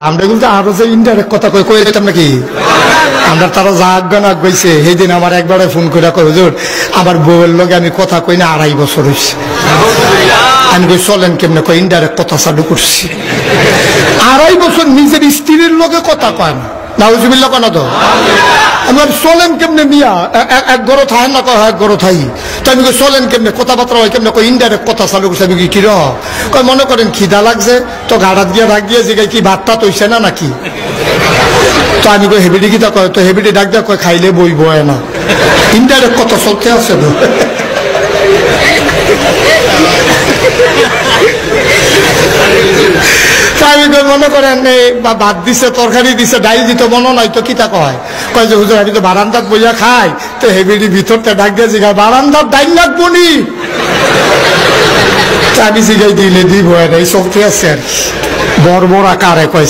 আমরা কিন্তু আরো যে ইনডাইরেক্ট কথা কই কই যেতাম নাকি আমরা তারা জাগনা গইছে সেই দিন আমার একবারে ফোন করে কই হুজুর আমার বউয়ের লগে আমি কথা কই না 2.5 বছর হইছে আমি কই চলেন কেমনে কই ইনডাইরেক্ট কথা চালু করছি 2.5 বছর নিজের স্ত্রীর লগে কথা কয় না নাউজুবিল্লাহ কোন তো আমার চলেন কেমনে মিয়া এক গরো থাই না কয় এক গরো থাই তো আমি কই চলেন কেমনে কথাবার্তা হয় কেমনে কই ইনডাইরেক্ট কথা চালু করছি আমি কি র কই মনে করেন খিদা লাগছে তো গাড়াত গিয়ে রাখ গিয়ে জিগাই কি ভাতটা তৈছে না নাকি তো আমি কই হেবিডি কি তা কয় তো হেবিডি ডাক দেয়া কয় খাইলে বই বয় না ইনডাইরেক্ট কথা চলতে আছে তো আমি মনে করেন ভাত দিছে তরকারি দিছে ডাইল দিত মনে নাই তো কিতা কয় কয় যে হুজুর আমি তো বারান্দাত বইয়া খাই তো হেবিডি ভিতরটা ডাক দিয়ে জিগা বারান্দাত ডাইল লাগবো নি আমি জিগাই দিলে দিব এই চলতে আছে বড় বড় আকারে কয়